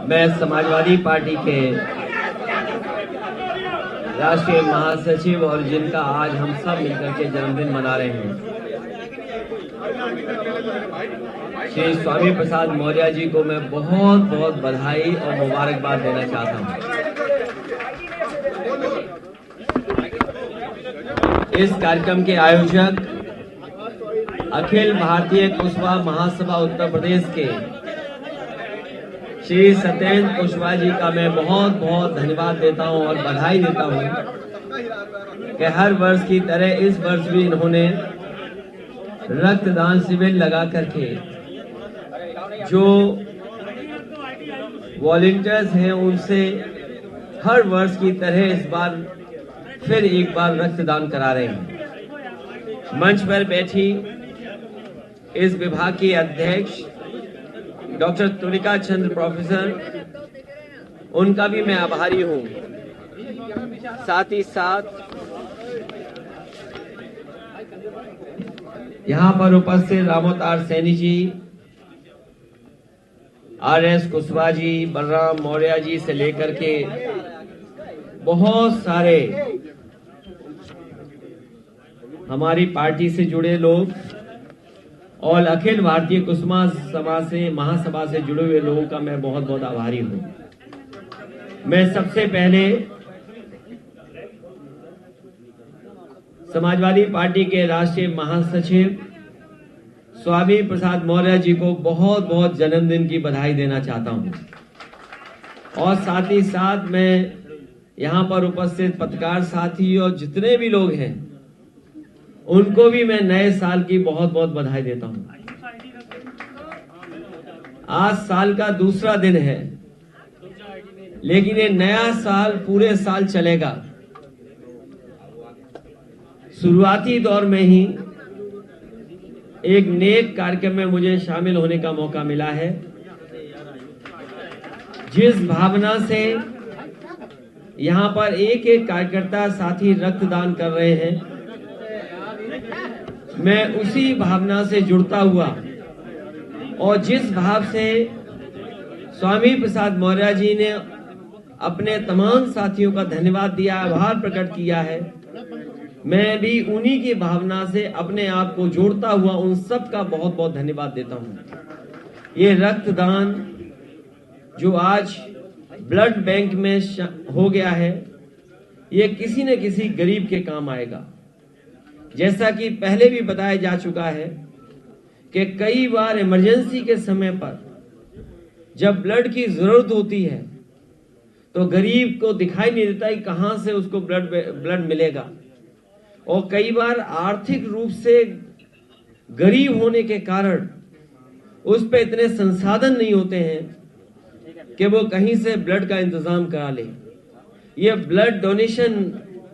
मैं समाजवादी पार्टी के राष्ट्रीय महासचिव और जिनका आज हम सब मिलकर के जन्मदिन मना रहे हैं, श्री स्वामी प्रसाद मौर्य जी को मैं बहुत बहुत बधाई और मुबारकबाद देना चाहता हूं। इस कार्यक्रम के आयोजक अखिल भारतीय कुशवाहा महासभा उत्तर प्रदेश के श्री सत्येंद्र कुशवाहा जी का मैं बहुत बहुत धन्यवाद देता हूं और बधाई देता हूं कि हर वर्ष की तरह इस वर्ष भी इन्होंने रक्तदान शिविर लगा करके जो वॉलंटियर्स हैं उनसे हर वर्ष की तरह इस बार फिर एक बार रक्तदान करा रहे हैं। मंच पर बैठी इस विभाग की अध्यक्ष डॉक्टर तुलिका चंद्र प्रोफेसर, उनका भी मैं आभारी हूं। साथ ही साथ यहां पर उपस्थित रामोतार सैनी जी, आर.एस. कुशवाहा जी, बलराम मौर्य जी से लेकर के बहुत सारे हमारी पार्टी से जुड़े लोग और अखिल भारतीय कुशवाहा महासभा से जुड़े हुए लोगों का मैं बहुत बहुत आभारी हूं। मैं सबसे पहले समाजवादी पार्टी के राष्ट्रीय महासचिव स्वामी प्रसाद मौर्य जी को बहुत बहुत जन्मदिन की बधाई देना चाहता हूं और साथ ही साथ मैं यहां पर उपस्थित पत्रकार साथी और जितने भी लोग हैं उनको भी मैं नए साल की बहुत बहुत बधाई देता हूं। आज साल का दूसरा दिन है, लेकिन ये नया साल पूरे साल चलेगा। शुरुआती दौर में ही एक नेक कार्यक्रम में मुझे शामिल होने का मौका मिला है। जिस भावना से यहां पर एक एक कार्यकर्ता साथी रक्तदान कर रहे हैं, मैं उसी भावना से जुड़ता हुआ और जिस भाव से स्वामी प्रसाद मौर्य जी ने अपने तमाम साथियों का धन्यवाद दिया, आभार प्रकट किया है, मैं भी उन्हीं की भावना से अपने आप को जोड़ता हुआ उन सब का बहुत बहुत धन्यवाद देता हूं। ये रक्तदान जो आज ब्लड बैंक में हो गया है, ये किसी न किसी गरीब के काम आएगा। जैसा कि पहले भी बताया जा चुका है कि कई बार इमरजेंसी के समय पर जब ब्लड की जरूरत होती है तो गरीब को दिखाई नहीं देता कि कहां से उसको ब्लड मिलेगा, और कई बार आर्थिक रूप से गरीब होने के कारण उस पे इतने संसाधन नहीं होते हैं कि वो कहीं से ब्लड का इंतजाम करा ले। ये ब्लड डोनेशन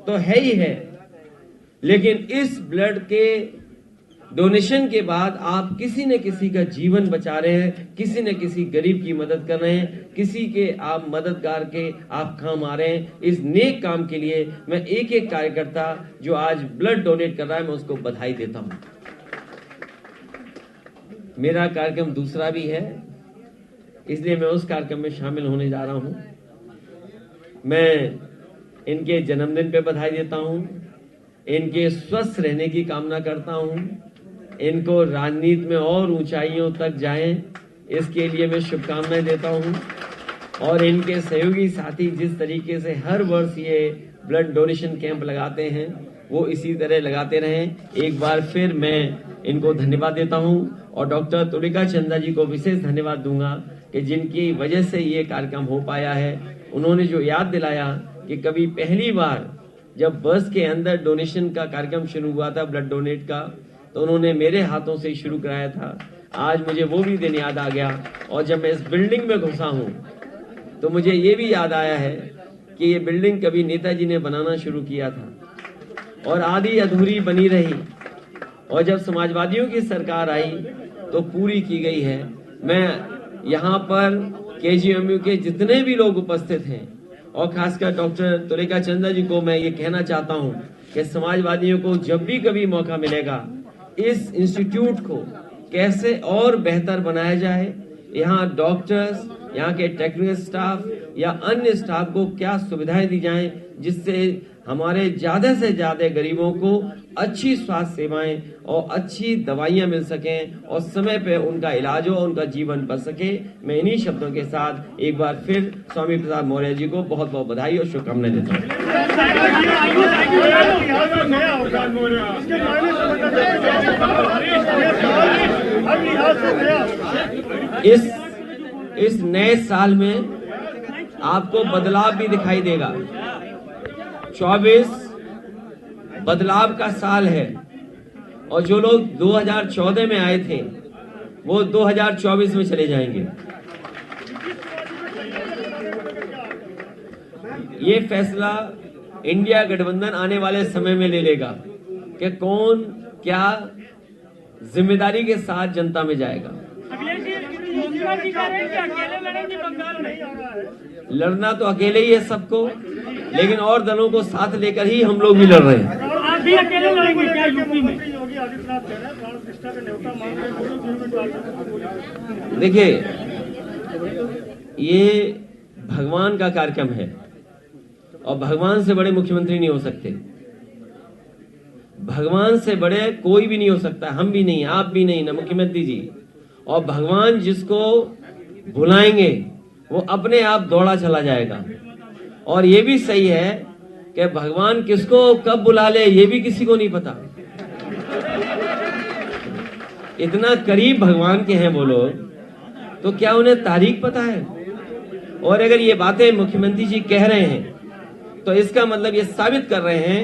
तो है ही है, लेकिन इस ब्लड के डोनेशन के बाद आप किसी न किसी का जीवन बचा रहे हैं, किसी न किसी गरीब की मदद कर रहे हैं, किसी के आप मददगार के आप काम आ रहे हैं। इस नेक काम के लिए मैं एक एक कार्यकर्ता जो आज ब्लड डोनेट कर रहा है, मैं उसको बधाई देता हूं। मेरा कार्यक्रम दूसरा भी है, इसलिए मैं उस कार्यक्रम में शामिल होने जा रहा हूं। मैं इनके जन्मदिन पे बधाई देता हूं, इनके स्वस्थ रहने की कामना करता हूं, इनको राजनीति में और ऊंचाइयों तक जाएं, इसके लिए मैं शुभकामनाएं देता हूं। और इनके सहयोगी साथी जिस तरीके से हर वर्ष ये ब्लड डोनेशन कैंप लगाते हैं, वो इसी तरह लगाते रहें। एक बार फिर मैं इनको धन्यवाद देता हूं और डॉक्टर तुलिका चंद्र जी को विशेष धन्यवाद दूंगा कि जिनकी वजह से ये कार्यक्रम हो पाया है। उन्होंने जो याद दिलाया कि कभी पहली बार जब बस के अंदर डोनेशन का कार्यक्रम शुरू हुआ था, ब्लड डोनेट का, तो उन्होंने मेरे हाथों से शुरू कराया था। आज मुझे वो भी दिन याद आ गया, और जब मैं इस बिल्डिंग में घुसा हूं तो मुझे ये भी याद आया है कि ये बिल्डिंग कभी नेताजी ने बनाना शुरू किया था और आधी अधूरी बनी रही, और जब समाजवादियों की सरकार आई तो पूरी की गई है। मैं यहाँ पर KGMU के जितने भी लोग उपस्थित हैं और खासकर डॉक्टर तुलिका चंद्र जी को मैं ये कहना चाहता हूं कि समाजवादियों को जब भी कभी मौका मिलेगा, इस इंस्टीट्यूट को कैसे और बेहतर बनाया जाए, यहाँ डॉक्टर्स, यहाँ के टेक्निकल स्टाफ या अन्य स्टाफ को क्या सुविधाएं दी जाएं जिससे हमारे ज्यादा से ज्यादा गरीबों को अच्छी स्वास्थ्य सेवाएं और अच्छी दवाइयां मिल सकें और समय पे उनका इलाज हो, उनका जीवन बच सके। मैं इन्हीं शब्दों के साथ एक बार फिर स्वामी प्रसाद मौर्य जी को बहुत बहुत बधाई और शुभकामनाएं देता हूँ। इस नए साल में आपको बदलाव भी दिखाई देगा। 24 बदलाव का साल है और जो लोग 2014 में आए थे वो 2024 में चले जाएंगे। ये फैसला इंडिया गठबंधन आने वाले समय में ले लेगा कि कौन क्या जिम्मेदारी के साथ जनता में जाएगा। लड़ना तो अकेले ही है सबको, लेकिन और दलों को साथ लेकर ही हम लोग भी लड़ रहे हैं। आप भी अकेले लड़ेंगे क्या यूपी में? देखिए, ये भगवान का कार्यक्रम है और भगवान से बड़े मुख्यमंत्री नहीं हो सकते। भगवान से बड़े कोई भी नहीं हो सकता, हम भी नहीं, आप भी नहीं, ना मुख्यमंत्री जी। और भगवान जिसको बुलाएंगे वो अपने आप दौड़ा चला जाएगा। और ये भी सही है कि भगवान किसको कब बुला ले ये भी किसी को नहीं पता। इतना करीब भगवान के हैं वो लोग, तो क्या उन्हें तारीख पता है? और अगर ये बातें मुख्यमंत्री जी कह रहे हैं तो इसका मतलब ये साबित कर रहे हैं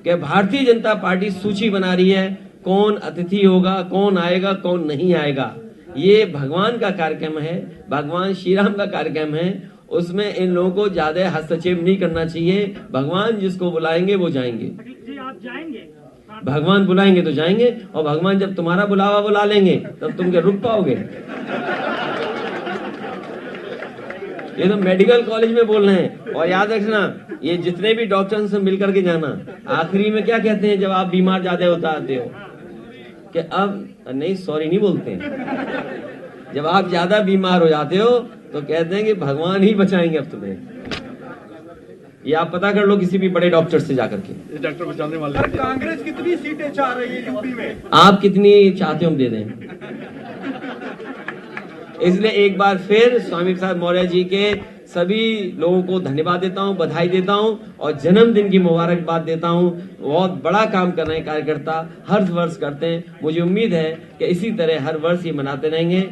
कि भारतीय जनता पार्टी सूची बना रही है कौन अतिथि होगा, कौन आएगा, कौन नहीं आएगा। ये भगवान का कार्यक्रम है, भगवान श्री राम का कार्यक्रम है, उसमें इन लोगों को ज्यादा हस्तक्षेप नहीं करना चाहिए। भगवान जिसको बुलाएंगे वो जाएंगे। जी आप जाएंगे? भगवान बुलाएंगे तो जाएंगे, और भगवान जब तुम्हारा बुलावा बुला लेंगे तब तुम क्या रुक पाओगे? ये तो मेडिकल कॉलेज में बोल रहे हैं। और याद रखना, ये जितने भी डॉक्टर से मिलकर के जाना, आखिरी में क्या कहते हैं जब आप बीमार ज्यादा होता आते हो कि अब नहीं, सॉरी नहीं बोलते हैं। जब आप ज्यादा बीमार हो जाते हो तो कहते हैं कि भगवान ही बचाएंगे अब तुम्हें। ये आप पता कर लो किसी भी बड़े डॉक्टर से जाकर के। डॉक्टर बचाने वाले। कांग्रेस कितनी सीटें चाह रही है यूपी में? आप कितनी चाहते हो हम दे दें। इसलिए एक बार फिर स्वामी प्रसाद मौर्य जी के सभी लोगों को धन्यवाद देता हूं, बधाई देता हूं और जन्मदिन की मुबारकबाद देता हूं। बहुत बड़ा काम कर रहे हैं कार्यकर्ता, हर वर्ष करते हैं। मुझे उम्मीद है कि इसी तरह हर वर्ष ये मनाते रहेंगे